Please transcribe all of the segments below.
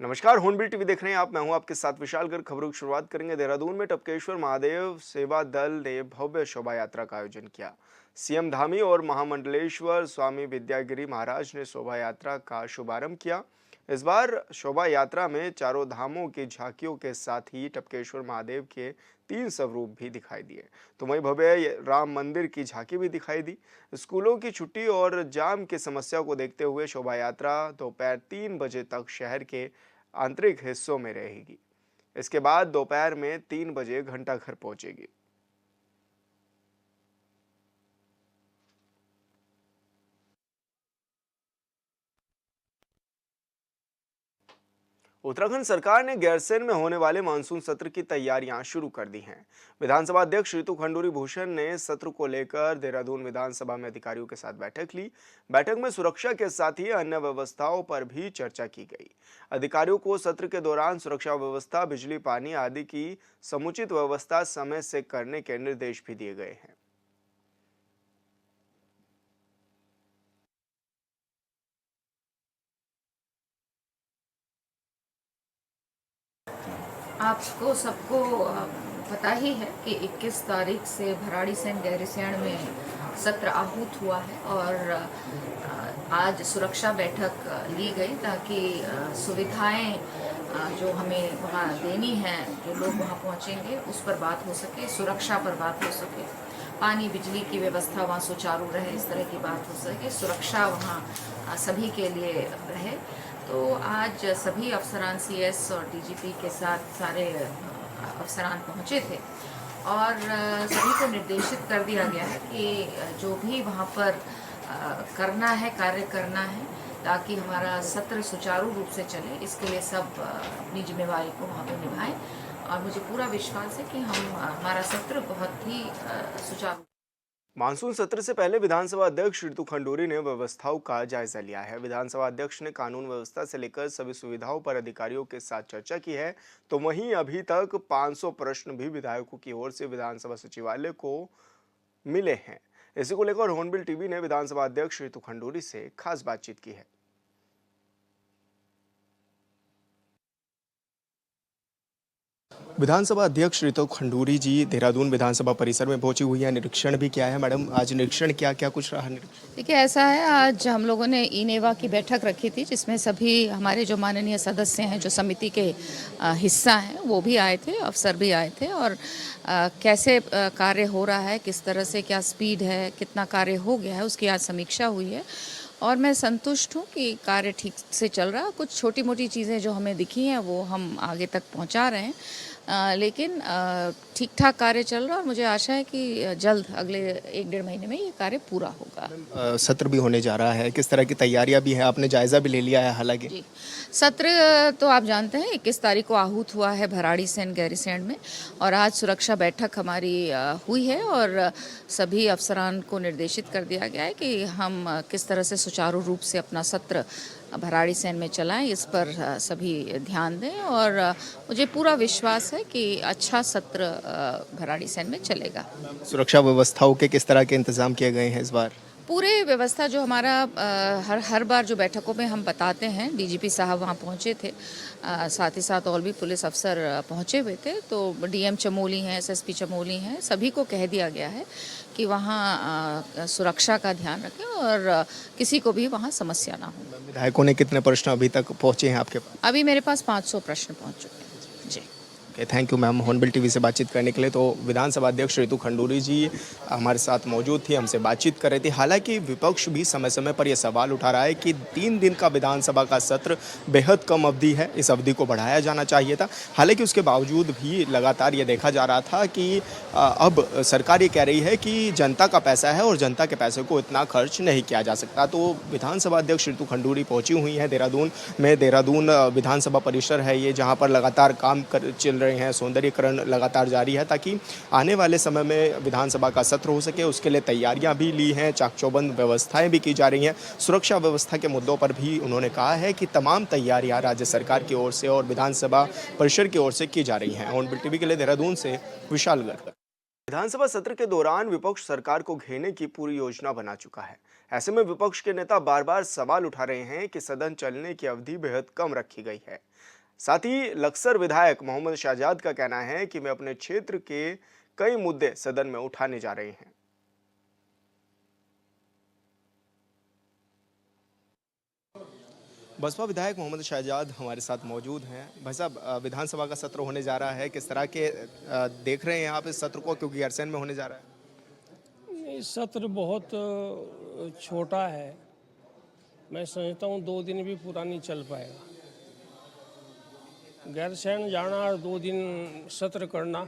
नमस्कार, hornbill TV देख रहे हैं आप। मैं हूं आपके साथ विशाल गर्ग। खबरों की शुरुआत करेंगे। देहरादून में टपकेश्वर महादेव सेवा दल ने भव्य शोभा यात्रा का आयोजन किया। सीएम धामी और महामंडलेश्वर स्वामी विद्यागिरी महाराज ने शोभा यात्रा का शुभारंभ किया। इस बार शोभा यात्रा में चारों धामों की झांकियों के साथ ही टपकेश्वर महादेव के 3 स्वरूप भी दिखाई दिए। तो वहीं भव्य राम मंदिर की झांकी भी दिखाई दी। स्कूलों की छुट्टी और जाम की समस्या को देखते हुए शोभा यात्रा दोपहर 3 बजे तक शहर के आंतरिक हिस्सों में रहेगी। इसके बाद दोपहर में 3 बजे घंटाघर पहुंचेगी। उत्तराखंड सरकार ने गैरसैंण में होने वाले मानसून सत्र की तैयारियां शुरू कर दी हैं। विधानसभा अध्यक्ष ऋतु खंडूरी भूषण ने सत्र को लेकर देहरादून विधानसभा में अधिकारियों के साथ बैठक ली। बैठक में सुरक्षा के साथ ही अन्य व्यवस्थाओं पर भी चर्चा की गई। अधिकारियों को सत्र के दौरान सुरक्षा व्यवस्था, बिजली, पानी आदि की समुचित व्यवस्था समय से करने के निर्देश भी दिए गए हैं। आपको सबको पता ही है कि 21 तारीख से भराड़ीसैंण गैरसैंण में सत्र आहूत हुआ है और आज सुरक्षा बैठक ली गई ताकि सुविधाएं जो हमें वहाँ देनी है, जो लोग वहाँ पहुँचेंगे उस पर बात हो सके, सुरक्षा पर बात हो सके, पानी बिजली की व्यवस्था वहाँ सुचारू रहे, इस तरह की बात हो सके, सुरक्षा वहाँ सभी के लिए रहे। तो आज सभी अफसरान सीएस और डीजीपी के साथ सारे अफसरान पहुँचे थे और सभी को निर्देशित कर दिया गया है कि जो भी वहाँ पर करना है, कार्य करना है, ताकि हमारा सत्र सुचारू रूप से चले, इसके लिए सब अपनी जिम्मेवारी को वहाँ पर निभाएं। और मुझे पूरा विश्वास है कि हमारा सत्र बहुत ही सुचारू। मानसून सत्र से पहले विधानसभा अध्यक्ष ऋतु खंडूरी ने व्यवस्थाओं का जायजा लिया है। विधानसभा अध्यक्ष ने कानून व्यवस्था से लेकर सभी सुविधाओं पर अधिकारियों के साथ चर्चा की है। तो वहीं अभी तक 500 प्रश्न भी विधायकों की ओर से विधानसभा सचिवालय को मिले हैं। इसी को लेकर हॉर्नबिल टीवी ने विधानसभा अध्यक्ष ऋतु खंडूरी से खास बातचीत की है। विधानसभा अध्यक्ष ऋतु खंडूरी जी देहरादून विधानसभा परिसर में पहुंची हुई है। निरीक्षण भी किया है। मैडम, आज निरीक्षण क्या क्या कुछ रहा निरीक्षण? देखिए, ऐसा है, आज हम लोगों ने ई नेवा की बैठक रखी थी जिसमें सभी हमारे जो माननीय सदस्य हैं, जो समिति के हिस्सा हैं, वो भी आए थे, अफसर भी आए थे और कैसे कार्य हो रहा है, किस तरह से क्या स्पीड है, कितना कार्य हो गया है, उसकी आज समीक्षा हुई है और मैं संतुष्ट हूँ कि कार्य ठीक से चल रहा है। कुछ छोटी मोटी चीज़ें जो हमें दिखी हैं वो हम आगे तक पहुँचा रहे हैं, लेकिन ठीक ठाक कार्य चल रहा है और मुझे आशा है कि जल्द अगले 1-1.5 महीने में ये कार्य पूरा होगा। सत्र भी होने जा रहा है, किस तरह की तैयारियां भी है? आपने जायजा भी ले लिया है हालांकि? जी, सत्र तो आप जानते हैं 21 तारीख को आहूत हुआ है भराड़ीसैंण गैरसैंण में और आज सुरक्षा बैठक हमारी हुई है और सभी अफसरान को निर्देशित कर दिया गया है कि हम किस तरह से सुचारू रूप से अपना सत्र भराड़ीसैंण में चलाएं, इस पर सभी ध्यान दें और मुझे पूरा विश्वास है कि अच्छा सत्र भराड़ीसैंण में चलेगा। सुरक्षा व्यवस्थाओं के किस तरह के इंतजाम किए गए हैं इस बार? पूरे व्यवस्था जो हमारा हर बार जो बैठकों में हम बताते हैं, डीजीपी साहब वहाँ पहुँचे थे, साथ ही साथ और भी पुलिस अफसर पहुँचे हुए थे। तो डीएम चमोली हैं, एसएसपी चमोली हैं, सभी को कह दिया गया है कि वहाँ सुरक्षा का ध्यान रखें और किसी को भी वहाँ समस्या ना हो। विधायकों ने कितने प्रश्न अभी तक पहुंचे हैं आपके पास? अभी मेरे पास 500 प्रश्न पहुँच चुके हैं। जी, thank you ma'am, Hornbill TV से बातचीत करने के लिए। तो विधानसभा अध्यक्ष ऋतु खंडूरी जी हमारे साथ मौजूद थी, हमसे बातचीत कर रही थी। हालांकि विपक्ष भी समय समय पर यह सवाल उठा रहा है कि 3 दिन का विधानसभा का सत्र बेहद कम अवधि है, इस अवधि को बढ़ाया जाना चाहिए था। हालांकि उसके बावजूद भी लगातार ये देखा जा रहा था कि अब सरकार ये कह रही है कि जनता का पैसा है और जनता के पैसे को इतना खर्च नहीं किया जा सकता। तो विधानसभा अध्यक्ष ऋतु खंडूरी पहुंची हुई हैं देहरादून में। देहरादून विधानसभा परिसर है ये, जहाँ पर लगातार काम चल रहे हैं, सौंदर्यीकरण लगातार जारी है ताकि आने वाले समय में विधानसभा का सत्र हो सके। उसके लिए तैयारियां भी ली हैं, चाक-चौबंद व्यवस्थाएं भी की जा रही हैं। सुरक्षा व्यवस्था के मुद्दों पर भी उन्होंने कहा है कि तमाम तैयारियां राज्य सरकार की ओर से और विधानसभा परिसर की ओर से की जा रही हैं। हॉर्नबिल टीवी के लिए देहरादून से विशाल गर्ग। विधानसभा सत्र के दौरान विपक्ष सरकार को घेरने की पूरी योजना बना चुका है। ऐसे में विपक्ष के नेता बार बार सवाल उठा रहे हैं कि सदन चलने की अवधि बेहद कम रखी गई है। साथ ही लक्सर विधायक मोहम्मद शाहजाद का कहना है कि वे अपने क्षेत्र के कई मुद्दे सदन में उठाने जा रहे हैं। बसपा विधायक मोहम्मद शाहजाद हमारे साथ मौजूद हैं। भाई साहब, विधानसभा का सत्र होने जा रहा है, किस तरह के देख रहे हैं यहाँ पे सत्र को, क्योंकि गैरसैंण में होने जा रहा है? ये सत्र बहुत छोटा है। मैं समझता हूँ 2 दिन भी पूरा नहीं चल पाएगा। गैरसैंण जाना और 2 दिन सत्र करना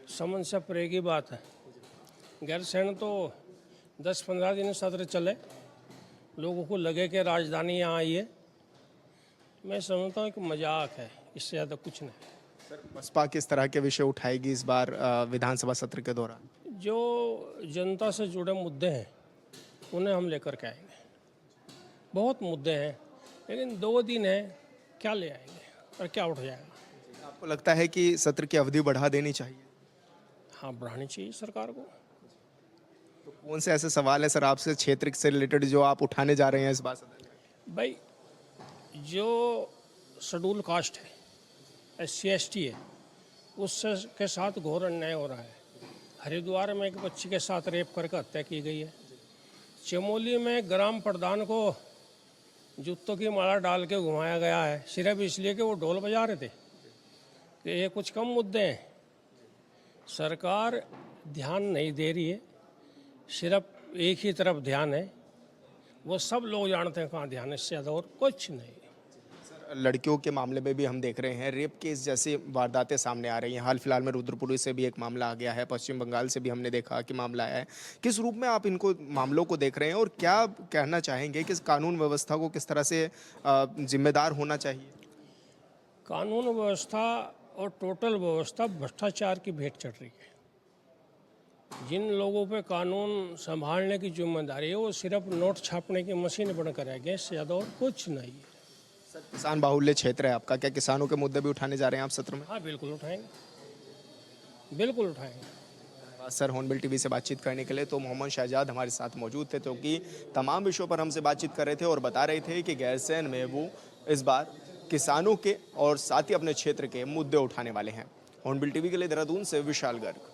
समझ से परे की बात है। गैरसैंण तो 10-15 दिन सत्र चले, लोगों को लगे कि राजधानी यहाँ आई है। मैं समझता हूँ कि मजाक है, इससे ज़्यादा कुछ नहीं। सर, बसपा किस तरह के विषय उठाएगी इस बार विधानसभा सत्र के दौरान? जो जनता से जुड़े मुद्दे हैं उन्हें हम लेकर के आएंगे। बहुत मुद्दे हैं, लेकिन 2 दिन है, क्या ले आएंगे और क्या उठ जाएगा? आपको लगता है कि सत्र की अवधि बढ़ा देनी चाहिए? हाँ, बढ़ानी चाहिए सरकार को। तो कौन से ऐसे सवाल है सर आपसे क्षेत्र से रिलेटेड जो आप उठाने जा रहे हैं इस बार सदन में? भाई, जो शेड्यूल कास्ट है, SC/ST है, उससे के साथ घोर अन्याय हो रहा है। हरिद्वार में एक बच्ची के साथ रेप करके हत्या की गई है। चमोली में ग्राम प्रधान को जूतों की माला डाल के घुमाया गया है, सिर्फ इसलिए कि वो ढोल बजा रहे थे। कि ये कुछ कम मुद्दे हैं। सरकार ध्यान नहीं दे रही है, सिर्फ एक ही तरफ ध्यान है। वो सब लोग जानते हैं कहाँ ध्यान है, इससे ज़्यादा और कुछ नहीं। लड़कियों के मामले में भी हम देख रहे हैं रेप केस जैसी वारदातें सामने आ रही हैं। हाल फिलहाल में रुद्रपुरी से भी एक मामला आ गया है, पश्चिम बंगाल से भी हमने देखा कि मामला आया है। किस रूप में आप इनको मामलों को देख रहे हैं और क्या कहना चाहेंगे कि इस कानून व्यवस्था को किस तरह से जिम्मेदार होना चाहिए? कानून व्यवस्था और टोटल व्यवस्था भ्रष्टाचार की भेंट चढ़ रही है। जिन लोगों पे कानून संभालने की जिम्मेदारी है वो सिर्फ नोट छापने की मशीन बनकर रह गए, इससे ज़्यादा और कुछ नहीं है। सर, किसान बाहुल्य क्षेत्र है आपका, क्या किसानों के मुद्दे भी उठाने जा रहे हैं आप सत्र में? हाँ, बिल्कुल उठाएंगे, बिल्कुल उठाएंगे। सर, हॉर्नबिल टीवी से बातचीत करने के लिए तो मोहम्मद शाहजाद हमारे साथ मौजूद थे, क्योंकि तमाम विषयों पर हमसे बातचीत कर रहे थे और बता रहे थे कि गैरसैंण में वो इस बार किसानों के और साथ ही अपने क्षेत्र के मुद्दे उठाने वाले हैं। हॉर्नबिल टीवी के लिए देहरादून से विशाल गर्ग।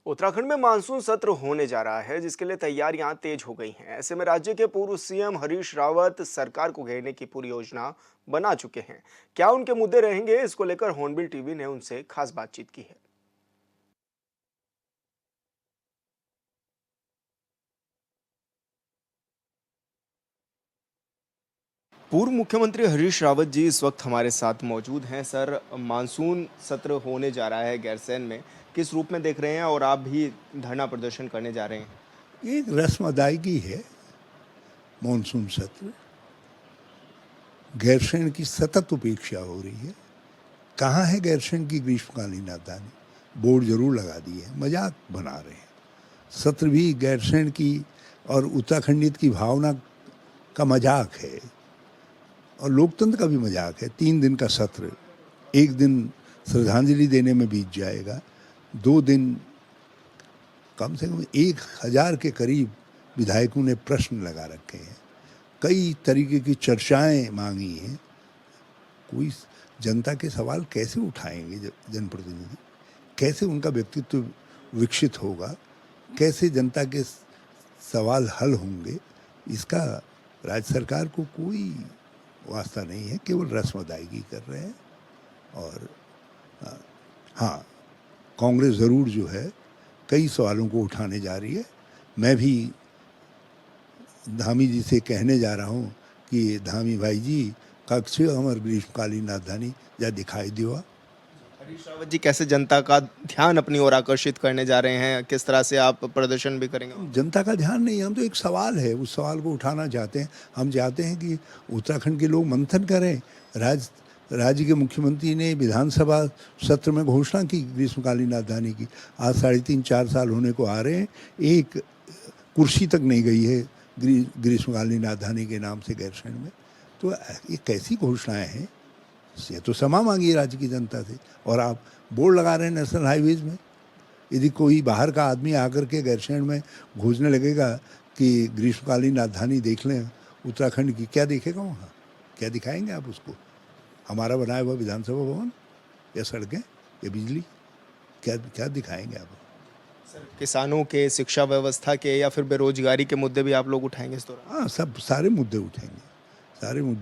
उत्तराखंड में मानसून सत्र होने जा रहा है, जिसके लिए तैयारियां तेज हो गई हैं। ऐसे में राज्य के पूर्व सीएम हरीश रावत सरकार को घेरने की पूरी योजना बना चुके हैं। क्या उनके मुद्दे रहेंगे, इसको लेकर हॉर्नबिल टीवी ने उनसे खास बातचीत की है। पूर्व मुख्यमंत्री हरीश रावत जी इस वक्त हमारे साथ मौजूद हैं। सर, मानसून सत्र होने जा रहा है गैरसैंण में, किस रूप में देख रहे हैं और आप भी धरना प्रदर्शन करने जा रहे हैं? ये एक रस्म अदायगी है। मानसून सत्र, गैरसैंण की सतत उपेक्षा हो रही है। कहाँ है गैरसैंण की ग्रीष्मकालीन राजधानी? बोर्ड जरूर लगा दी है, मजाक बना रहे हैं। सत्र भी गैरसैंण की और उत्तराखंडित की भावना का मजाक है और लोकतंत्र का भी मजाक है। 3 दिन का सत्र, 1 दिन श्रद्धांजलि देने में बीत जाएगा, 2 दिन कम से कम 1000 के करीब विधायकों ने प्रश्न लगा रखे हैं, कई तरीके की चर्चाएं मांगी हैं। कोई जनता के सवाल कैसे उठाएंगे जनप्रतिनिधि? कैसे उनका व्यक्तित्व विकसित होगा? कैसे जनता के सवाल हल होंगे? इसका राज्य सरकार को कोई वास्ता नहीं है, केवल रस्म अदायगी कर रहे हैं। और हाँ, कांग्रेस ज़रूर जो है कई सवालों को उठाने जा रही है। मैं भी धामी जी से कहने जा रहा हूँ कि धामी भाई जी, कक्ष हमारे ग्रीष्मकालीन राजधानी जा दिखाई दिवा। हरीश रावत जी कैसे जनता का ध्यान अपनी ओर आकर्षित करने जा रहे हैं, किस तरह से आप प्रदर्शन भी करेंगे? जनता का ध्यान नहीं, हम तो एक सवाल है, उस सवाल को उठाना चाहते हैं। हम चाहते हैं कि उत्तराखंड के लोग मंथन करें। राज्य के मुख्यमंत्री ने विधानसभा सत्र में घोषणा की ग्रीष्मकालीन राजधानी की। आज 3.5-4 साल होने को आ रहे हैं, एक कुर्सी तक नहीं गई है ग्रीष्मकालीन राजधानी के नाम से गैरसैंण में। तो ये कैसी घोषणाएं हैं? ये तो क्षमा मांगी राज्य की जनता से। और आप बोर्ड लगा रहे हैं नेशनल हाईवेज में, यदि कोई बाहर का आदमी आकर के गैरसैंण में घुसने लगेगा कि ग्रीष्मकालीन राजधानी देख लें उत्तराखंड की, क्या देखेगा वहाँ? क्या दिखाएंगे आप उसको? हमारा बनाया हुआ विधानसभा भवन या सड़कें या बिजली, क्या क्या दिखाएंगे आप? किसानों के, शिक्षा व्यवस्था के या फिर बेरोजगारी के मुद्दे भी आप लोग उठाएंगे इस दौरान? हाँ, सब सारे मुद्दे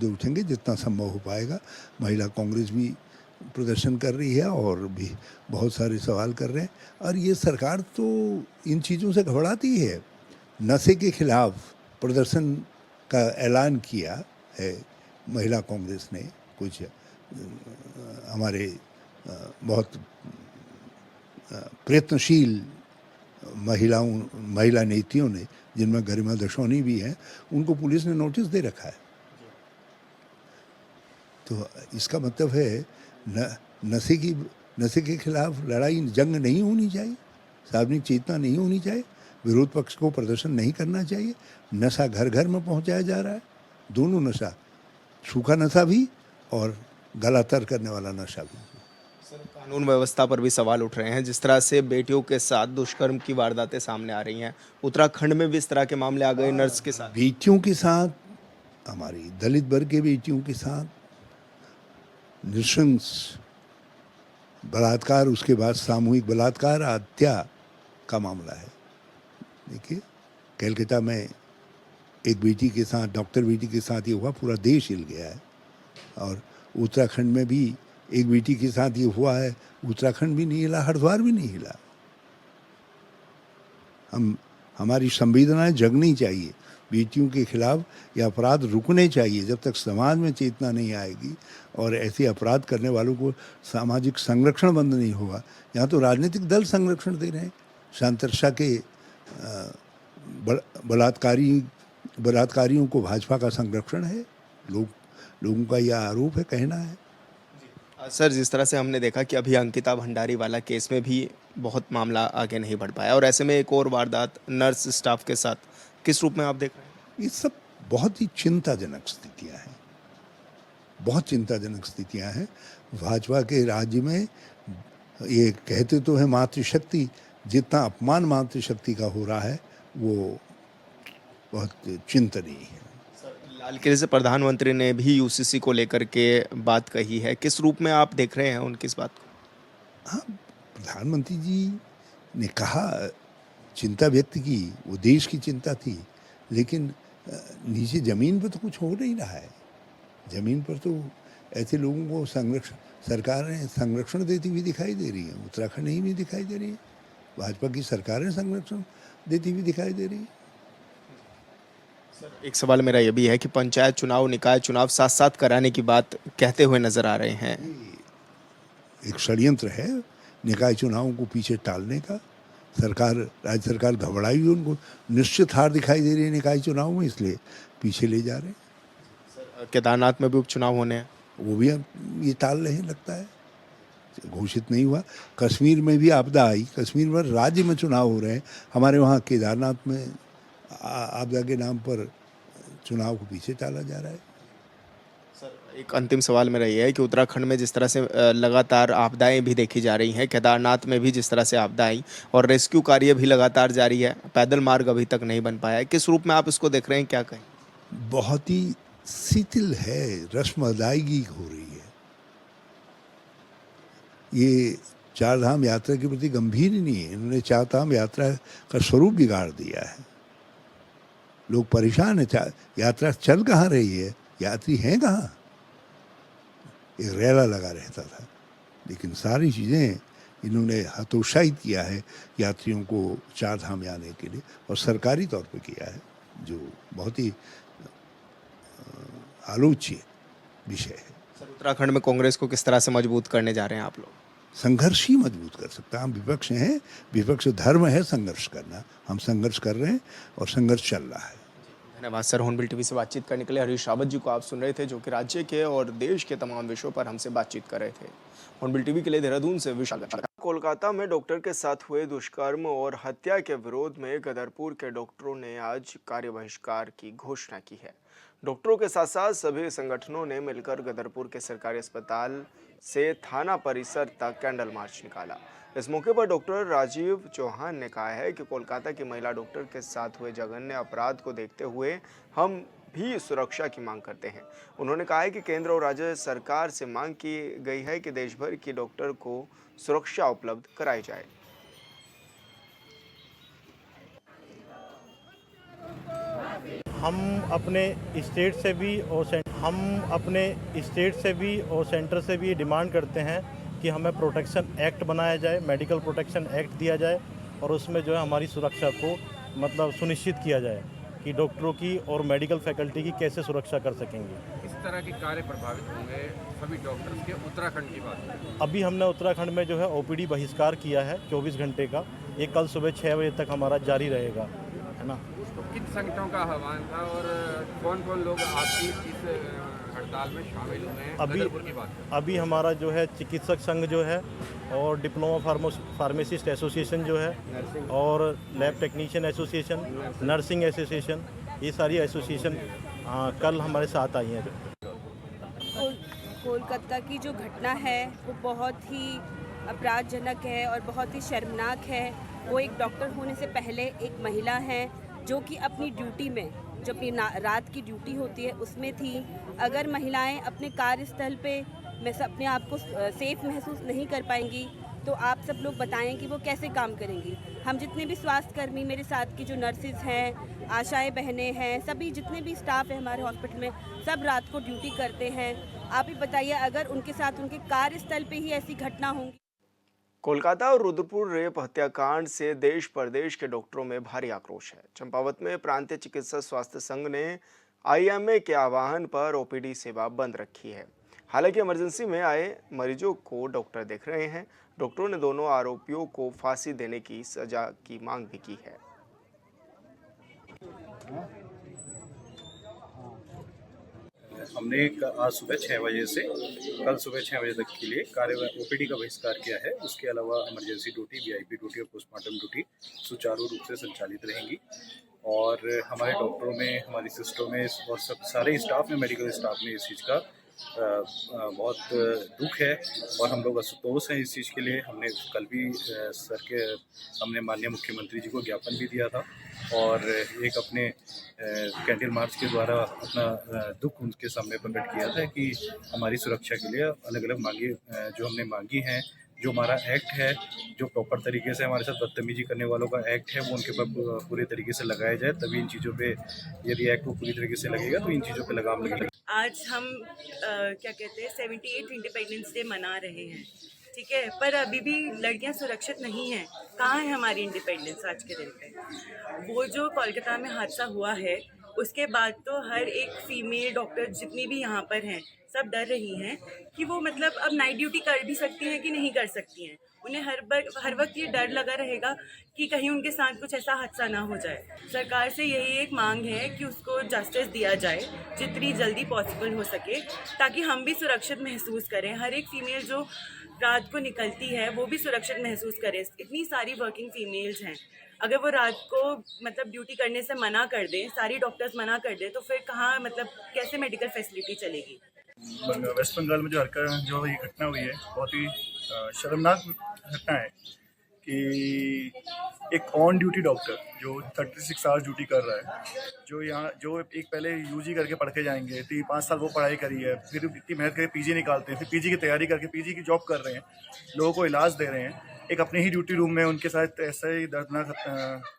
उठेंगे जितना संभव हो पाएगा। महिला कांग्रेस भी प्रदर्शन कर रही है और भी बहुत सारे सवाल कर रहे हैं, और ये सरकार तो इन चीज़ों से घबराती है। नशे के खिलाफ प्रदर्शन का ऐलान किया है महिला कांग्रेस ने, कुछ हमारे बहुत प्रयत्नशील महिला नेतियों ने, जिनमें गरिमा दशौनी भी हैं, उनको पुलिस ने नोटिस दे रखा है। तो इसका मतलब है नशे के खिलाफ लड़ाई, जंग नहीं होनी चाहिए, सार्वजनिक चेतना नहीं होनी चाहिए, विरोध पक्ष को प्रदर्शन नहीं करना चाहिए। नशा घर घर में पहुंचाया जा रहा है, दोनों नशा, सूखा नशा भी और गला तर करने वाला नशा भी। सर, कानून व्यवस्था पर भी सवाल उठ रहे हैं। जिस तरह से बेटियों के साथ दुष्कर्म की वारदातें सामने आ रही हैं, उत्तराखंड में भी इस तरह के मामले आ गए नर्स के साथ। बेटियों के साथ, हमारी दलित वर्ग के बेटियों के साथ नृशंस बलात्कार, उसके बाद सामूहिक बलात्कार, हत्या का मामला है। देखिए, कलकत्ता में एक बेटी के साथ, डॉक्टर बेटी के साथ ये हुआ, पूरा देश हिल गया है। और उत्तराखंड में भी एक बेटी के साथ ये हुआ है, उत्तराखंड भी नहीं हिला, हरिद्वार भी नहीं हिला। हमारी संवेदनाएं जगनी चाहिए, बेटियों के खिलाफ ये अपराध रुकने चाहिए। जब तक समाज में चेतना नहीं आएगी और ऐसे अपराध करने वालों को सामाजिक संरक्षण बंद नहीं होगा। यहाँ तो राजनीतिक दल संरक्षण दे रहे हैं। शांतरशा के बलात्कारियों को भाजपा का संरक्षण है, लोगों का यह आरोप है, कहना है। सर, जिस तरह से हमने देखा कि अभी अंकिता भंडारी वाला केस में भी बहुत मामला आगे नहीं बढ़ पाया, और ऐसे में एक और वारदात नर्स स्टाफ के साथ, किस रूप में आप देख रहे हैं? ये सब बहुत ही चिंताजनक स्थितियां हैं, बहुत चिंताजनक स्थितियां हैं। भाजपा के राज्य में ये कहते तो है मातृशक्ति, जितना अपमान मातृशक्ति का हो रहा है वो बहुत चिंतनीय है। लाल किले से प्रधानमंत्री ने भी यूसीसी को लेकर के बात कही है, किस रूप में आप देख रहे हैं उनकी इस बात को? हाँ, प्रधानमंत्री जी ने कहा, चिंता व्यक्त की, वो देश की चिंता थी, लेकिन नीचे ज़मीन पर तो कुछ हो नहीं रहा है। ज़मीन पर तो ऐसे लोगों को सरकारें संरक्षण देती हुई दिखाई दे रही है। उत्तराखंड ही भी दिखाई दे रही है, भाजपा की सरकारें संरक्षण देती हुई दिखाई दे रही है। एक सवाल मेरा ये भी है कि पंचायत चुनाव, निकाय चुनाव साथ साथ कराने की बात कहते हुए नजर आ रहे हैं। एक षड्यंत्र है निकाय चुनावों को पीछे टालने का। राज्य सरकार घबराई हुई, उनको निश्चित हार दिखाई दे रही है निकाय चुनाव में, इसलिए पीछे ले जा रहे हैं। केदारनाथ में भी उपचुनाव होने हैं, वो भी ये टाल रहे हैं, लगता है घोषित नहीं हुआ। कश्मीर में भी आपदा आई, कश्मीर में राज्य में चुनाव हो रहे हैं, हमारे वहाँ केदारनाथ में आपदा के नाम पर चुनाव को पीछे टाला जा रहा है। सर, एक अंतिम सवाल मेरा ये है कि उत्तराखंड में जिस तरह से लगातार आपदाएं भी देखी जा रही हैं, केदारनाथ में भी जिस तरह से आपदा आई और रेस्क्यू कार्य भी लगातार जारी है, पैदल मार्ग अभी तक नहीं बन पाया है, किस रूप में आप इसको देख रहे हैं, क्या कहें? बहुत ही शिथिल है, रस्म अदायगी हो रही है। ये चार धाम यात्रा के प्रति गंभीर ही नहीं है। इन्होंने चार धाम यात्रा का स्वरूप बिगाड़ दिया है। लोग परेशान है, यात्रा चल कहाँ रही है, यात्री हैं कहाँ? एक रेला लगा रहता था, लेकिन सारी चीज़ें इन्होंने हतोत्साहित किया है यात्रियों को चार धाम आने के लिए, और सरकारी तौर पे किया है, जो बहुत ही आलोच्य विषय है। सर, उत्तराखंड में कांग्रेस को किस तरह से मजबूत करने जा रहे हैं आप लोग? संघर्ष ही मजबूत कर सकता है। हम विपक्ष हैं, विपक्ष धर्म है संघर्ष करना, हम संघर्ष कर रहे हैं और संघर्ष चल रहा है। धन्यवाद सर। हॉर्नबिल टीवी से बातचीत करने के लिए हरीश रावत जी को आप सुन रहे थे, जो कि राज्य के और देश के तमाम विषयों पर हमसे बातचीत कर रहे थे। हॉर्नबिल टीवी के लिए देहरादून से विशाल। कोलकाता में डॉक्टर के साथ हुए दुष्कर्म और हत्या के विरोध में गदरपुर के डॉक्टरों ने आज कार्य बहिष्कार की घोषणा की है। डॉक्टरों के साथ साथ सभी संगठनों ने मिलकर गदरपुर के सरकारी अस्पताल से थाना परिसर तक कैंडल मार्च निकाला। इस मौके पर डॉक्टर राजीव चौहान ने कहा है कि कोलकाता की महिला डॉक्टर के साथ हुए जघन्य अपराध को देखते हुए हम भी सुरक्षा की मांग करते हैं। उन्होंने कहा है कि केंद्र और राज्य सरकार से मांग की गई है कि देश भर की डॉक्टर को सुरक्षा उपलब्ध कराई जाए। हम अपने स्टेट से भी और सेंटर से भी डिमांड करते हैं कि हमें प्रोटेक्शन एक्ट बनाया जाए, मेडिकल प्रोटेक्शन एक्ट दिया जाए और उसमें जो है हमारी सुरक्षा को मतलब सुनिश्चित किया जाए कि डॉक्टरों की और मेडिकल फैकल्टी की कैसे सुरक्षा कर सकेंगे। इस तरह के कार्य प्रभावित होंगे सभी डॉक्टर्स के। उत्तराखंड की बात है, अभी हमने उत्तराखंड में जो है ओपीडी बहिष्कार किया है 24 घंटे का। ये कल सुबह 6 बजे तक हमारा जारी रहेगा, है ना। तो किन संगठनों का आह्वान था और कौन कौन लोग आपकी इस हड़ताल में शामिल हुए हैं? गदरपुर की बात है। अभी हमारा जो है चिकित्सक संघ जो है और डिप्लोमा फार्मासिस्ट एसोसिएशन जो है और lab technician association, nursing association, ये सारी एसोसिएशन कल हमारे साथ आई हैं। कोलकाता की जो घटना है वो बहुत ही अपराधजनक है और बहुत ही शर्मनाक है। वो एक डॉक्टर होने से पहले एक महिला है जो कि अपनी ड्यूटी में, जो अपनी रात की ड्यूटी होती है उसमें थी। अगर महिलाएं अपने कार्यस्थल पे अपने आप को सेफ महसूस नहीं कर पाएंगी तो आप सब लोग बताएं कि वो कैसे काम करेंगी। हम जितने भी स्वास्थ्यकर्मी, मेरे साथ की जो नर्सिस हैं, आशाएं बहनें हैं, सभी जितने भी स्टाफ है हमारे हॉस्पिटल में, सब रात को ड्यूटी करते हैं। आप ही बताइए अगर उनके साथ उनके कार्यस्थल पे ही ऐसी घटना होंगी। कोलकाता और रुद्रपुर रेप हत्याकांड से देश प्रदेश के डॉक्टरों में भारी आक्रोश है। चंपावत में प्रांतीय चिकित्सा स्वास्थ्य संघ ने आईएमए के आह्वान पर ओपीडी सेवा बंद रखी है। हालांकि इमरजेंसी में आए मरीजों को डॉक्टर देख रहे हैं। डॉक्टरों ने दोनों आरोपियों को फांसी देने की सजा की मांग भी की है। हमने आज सुबह 6 बजे से कल सुबह 6 बजे तक के लिए कार्य ओपीडी का बहिष्कार किया है। उसके अलावा इमरजेंसी ड्यूटी, वीआईपी ड्यूटी और पोस्टमार्टम ड्यूटी सुचारू रूप से संचालित रहेंगी। और हमारे डॉक्टरों में, हमारी सिस्टरों में और सब सारे स्टाफ में, मेडिकल स्टाफ में इस चीज़ का बहुत दुख है और हम लोग असंतोष हैं इस चीज़ के लिए। हमने कल भी हमने माननीय मुख्यमंत्री जी को ज्ञापन भी दिया था और एक अपने कैंडल मार्च के द्वारा अपना दुख उनके सामने प्रकट किया था कि हमारी सुरक्षा के लिए अलग अलग मांगे जो हमने मांगी हैं, जो हमारा एक्ट है, जो प्रॉपर तरीके से हमारे साथ बदतमीजी करने वालों का एक्ट है, वो उनके पर पूरे तरीके से लगाया जाए। तभी इन चीज़ों पे, यदि एक्ट वो पूरी तरीके से लगेगा तो इन चीज़ों पे लगाम लगेगी। आज हम क्या कहते हैं 78 इंडिपेंडेंस डे मना रहे हैं, ठीक है, पर अभी भी लड़कियां सुरक्षित नहीं हैं। कहाँ है हमारी इंडिपेंडेंस आज के दिन पे? वो जो कोलकाता में हादसा हुआ है उसके बाद तो हर एक फीमेल डॉक्टर जितनी भी यहाँ पर हैं सब डर रही हैं कि वो मतलब अब नाइट ड्यूटी कर भी सकती हैं कि नहीं कर सकती हैं। उन्हें हर वक्त ये डर लगा रहेगा कि कहीं उनके साथ कुछ ऐसा हादसा ना हो जाए। सरकार से यही एक मांग है कि उसको जस्टिस दिया जाए जितनी जल्दी पॉसिबल हो सके, ताकि हम भी सुरक्षित महसूस करें। हर एक फीमेल जो रात को निकलती है वो भी सुरक्षित महसूस करे। इतनी सारी वर्किंग फीमेल्स हैं, अगर वो रात को मतलब ड्यूटी करने से मना कर दें, सारी डॉक्टर्स मना कर दें, तो फिर कहाँ मतलब कैसे मेडिकल फैसिलिटी चलेगी? वेस्ट बंगाल में जो ये घटना हुई है बहुत ही शर्मनाक घटना है कि एक ऑन ड्यूटी डॉक्टर जो 36 आवर्स ड्यूटी कर रहा है, जो एक पहले यूजी करके पढ़ के जाएंगे, 5 साल वो पढ़ाई करी है, फिर इतनी मेहनत करके पीजी निकालते हैं, फिर पीजी की तैयारी करके पीजी की जॉब कर रहे हैं, लोगों को इलाज दे रहे हैं, एक अपने ही ड्यूटी रूम में उनके साथ ऐसा ही दर्दनाक।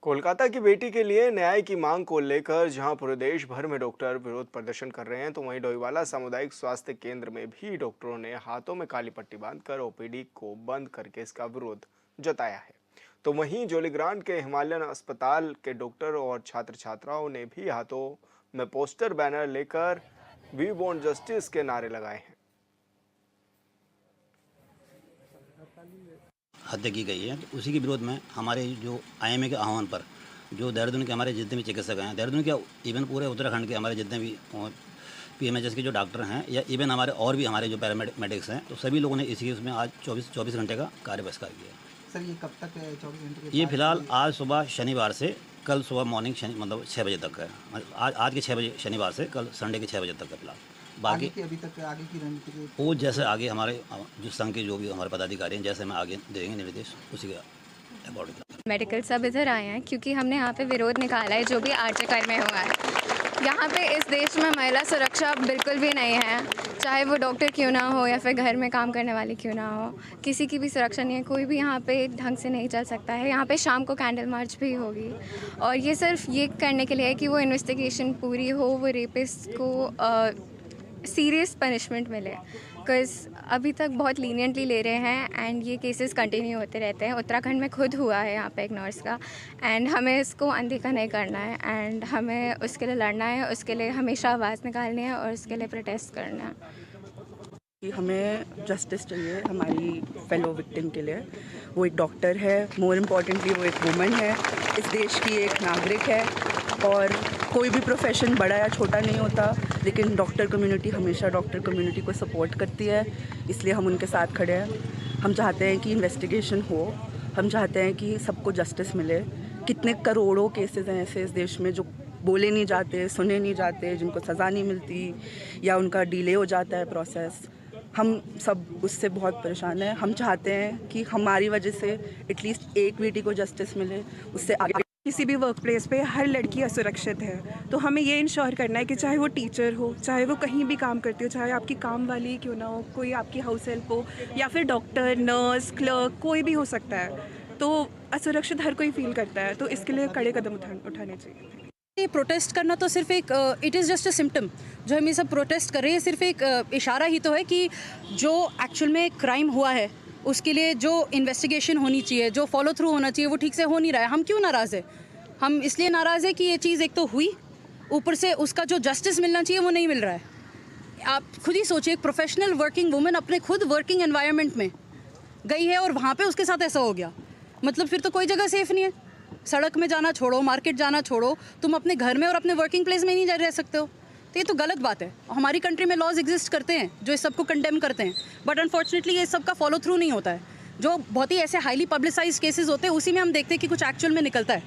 कोलकाता की बेटी के लिए न्याय की मांग को लेकर जहां पूरे देश भर में डॉक्टर विरोध प्रदर्शन कर रहे हैं, तो वहीं डोईवाला सामुदायिक स्वास्थ्य केंद्र में भी डॉक्टरों ने हाथों में काली पट्टी बांधकर ओपीडी को बंद करके इसका विरोध जताया है। तो वहीं जोलीग्रांट के हिमालयन अस्पताल के डॉक्टर और छात्र छात्राओं ने भी हाथों में पोस्टर बैनर लेकर वी वांट जस्टिस के नारे लगाए हैं। हत्या की गई है, तो उसी के विरोध में हमारे जो आईएमए के आह्वान पर जो देहरादून के हमारे जितने भी चिकित्सक हैं, देहरादून के इवन पूरे उत्तराखंड के हमारे जितने भी पीएमएचएस के जो डॉक्टर हैं या इवन हमारे जो पैरामेडिक्स हैं, तो सभी लोगों ने इसी उसमें आज 24 घंटे का कार्य बहिष्कार किया। सर ये कब तक है? 24 घंटे के ये बाद? फिलहाल आज सुबह शनिवार से कल सुबह मॉर्निंग मतलब 6 बजे तक है। आज के 6 बजे शनिवार से कल संडे के 6 बजे तक है फिलहाल। बाकी आगे की अभी तक आगे की रणनीति वो जैसे आगे हमारे जो संघ के जो भी हमारे पदाधिकारी हैं, जैसे हमें आगे देंगे निर्देश, उसी के अकॉर्डिंग। मेडिकल सब इधर आए हैं क्योंकि हमने यहाँ पे विरोध निकाला है जो भी आर्टिकल में हुआ है। यहाँ पे इस देश में महिला सुरक्षा बिल्कुल भी नहीं है, चाहे वो डॉक्टर क्यों ना हो या फिर घर में काम करने वाली क्यों ना हो, किसी की भी सुरक्षा नहीं है। कोई भी यहाँ पे ढंग से नहीं चल सकता है। यहाँ पे शाम को कैंडल मार्च भी होगी और ये सिर्फ ये करने के लिए है कि वो इन्वेस्टिगेशन पूरी हो, वो रेपिस्ट को सीरियस पनिशमेंट मिले, बिकॉज अभी तक बहुत लीनियंटली ले रहे हैं एंड ये केसेस कंटिन्यू होते रहते हैं। उत्तराखंड में खुद हुआ है यहाँ पे एक नर्स का, एंड हमें इसको अनदेखा नहीं करना है एंड हमें उसके लिए लड़ना है, उसके लिए हमेशा आवाज़ निकालनी है और उसके लिए प्रोटेस्ट करना है। कि हमें जस्टिस चाहिए हमारी फेलो विक्टिम के लिए। वो एक डॉक्टर है, मोर इम्पॉर्टेंटली वो एक वुमन है, इस देश की एक नागरिक है। और कोई भी प्रोफेशन बड़ा या छोटा नहीं होता, लेकिन डॉक्टर कम्युनिटी हमेशा डॉक्टर कम्युनिटी को सपोर्ट करती है, इसलिए हम उनके साथ खड़े हैं। हम चाहते हैं कि इन्वेस्टिगेशन हो, हम चाहते हैं कि सबको जस्टिस मिले। कितने करोड़ों केसेस हैं ऐसे इस देश में जो बोले नहीं जाते, सुने नहीं जाते, जिनको सज़ा नहीं मिलती या उनका डिले हो जाता है प्रोसेस। हम सब उससे बहुत परेशान हैं। हम चाहते हैं कि हमारी वजह से एटलीस्ट एक बेटी को जस्टिस मिले, उससे आगे। किसी भी वर्क प्लेस पे हर लड़की असुरक्षित है, तो हमें ये इंश्योर करना है कि चाहे वो टीचर हो, चाहे वो कहीं भी काम करती हो, चाहे आपकी काम वाली क्यों ना हो, कोई आपकी हाउस हेल्प हो या फिर डॉक्टर, नर्स, क्लर्क, कोई भी हो सकता है, तो असुरक्षित हर कोई फील करता है। तो इसके लिए कड़े कदम उठाने चाहिए। ये प्रोटेस्ट करना तो सिर्फ एक it is just a symptom. जो हम ये सब प्रोटेस्ट कर रहे हैं सिर्फ एक इशारा ही तो है कि जो एक्चुअल में क्राइम हुआ है उसके लिए जो इन्वेस्टिगेशन होनी चाहिए, जो फॉलो थ्रू होना चाहिए, वो ठीक से हो नहीं रहा है। हम क्यों नाराज़ है? हम इसलिए नाराज़ है कि ये चीज़ एक तो हुई, ऊपर से उसका जो जस्टिस मिलना चाहिए वो नहीं मिल रहा है। आप खुद ही सोचिए, एक प्रोफेशनल वर्किंग वुमेन अपने खुद वर्किंग एनवायरनमेंट में गई है और वहाँ पे उसके साथ ऐसा हो गया, मतलब फिर तो कोई जगह सेफ़ नहीं है। सड़क में जाना छोड़ो, मार्केट जाना छोड़ो, तुम अपने घर में और अपने वर्किंग प्लेस में ही नहीं रह सकते हो, तो ये तो गलत बात है। हमारी कंट्री में लॉज एग्जिस्ट करते हैं जो इस सब को कंडेम करते हैं, बट अनफॉर्चुनेटली ये सब का फॉलो थ्रू नहीं होता है। जो बहुत ही ऐसे हाईली पब्लिसाइज केसेस होते हैं उसी में हम देखते हैं कि कुछ एक्चुअल में निकलता है,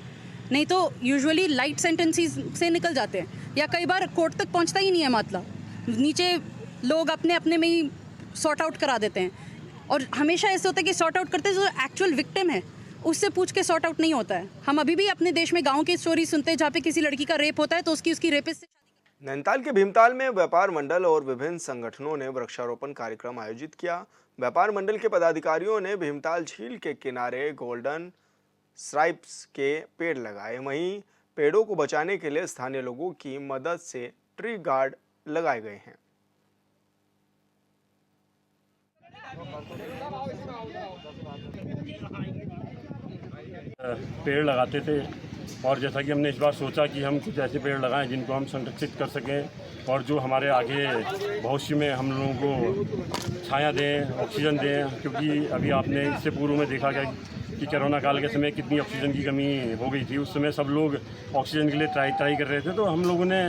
नहीं तो यूजुअली लाइट सेंटेंसेस से निकल जाते हैं या कई बार कोर्ट तक पहुंचता ही नहीं है मामला। नीचे लोग अपने अपने में ही सॉर्ट आउट करा देते हैं और हमेशा ऐसे होता है कि सॉर्ट आउट करते हैं जो एक्चुअल विक्टिम है उससे पूछ के सॉर्ट आउट नहीं होता है। हम अभी भी अपने देश में गाँव की स्टोरी सुनते हैं जहाँ पे किसी लड़की का रेप होता है तो उसकी रेपिस्ट से। नैनीताल के भीमताल में व्यापार मंडल और विभिन्न संगठनों ने वृक्षारोपण कार्यक्रम आयोजित किया। व्यापार मंडल के पदाधिकारियों ने भीमताल झील के किनारे गोल्डन स्ट्राइप्स के पेड़ लगाए, वहीं पेड़ों को बचाने के लिए स्थानीय लोगों की मदद से ट्री गार्ड लगाए गए हैं। पेड़ लगाते थे और जैसा कि हमने इस बार सोचा कि हम कुछ ऐसे पेड़ लगाएं जिनको हम संरक्षित कर सकें और जो हमारे आगे भविष्य में हम लोगों को छाया दें, ऑक्सीजन दें, क्योंकि अभी आपने इससे पूर्व में देखा गया कि कोरोना काल के समय कितनी ऑक्सीजन की कमी हो गई थी। उस समय सब लोग ऑक्सीजन के लिए ट्राई कर रहे थे, तो हम लोगों ने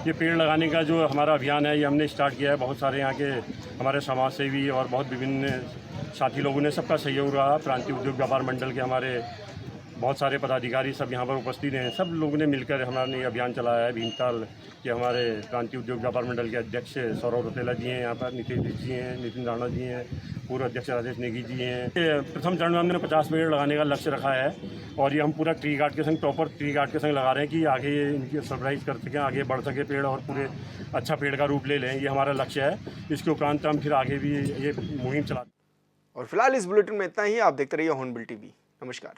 ये पेड़ लगाने का जो हमारा अभियान है ये हमने स्टार्ट किया है। बहुत सारे यहाँ के हमारे समाज सेवी और बहुत विभिन्न साथी लोगों ने सबका सहयोग रहा। प्रांतीय उद्योग व्यापार मंडल के हमारे बहुत सारे पदाधिकारी सब यहाँ पर उपस्थित हैं। सब लोगों ने मिलकर हमारे अभियान चलाया है। भीमताल के हमारे प्रांतीय उद्योग व्यापार मंडल के अध्यक्ष सौरभ रौतेला जी हैं, यहाँ पर नितेश जी हैं, नितिन राणा जी हैं, पूर्व अध्यक्ष राजेश नेगी जी हैं। प्रथम चरण में हमने 50 पेड़ लगाने का लक्ष्य रखा है और ये हम पूरा ट्री गार्ड के संग, प्रॉपर ट्री गार्ड के संग लगा रहे हैं कि आगे इनकी सरप्राइज कर सकें, आगे बढ़ सके पेड़ और पूरे अच्छा पेड़ का रूप ले लें। ये हमारा लक्ष्य है। इसके उपरांत हम फिर आगे भी ये मुहिम चलाते हैं। और फिलहाल इस बुलेटिन में इतना ही। आप देखते रहिए हॉर्नबिल टीवी। नमस्कार।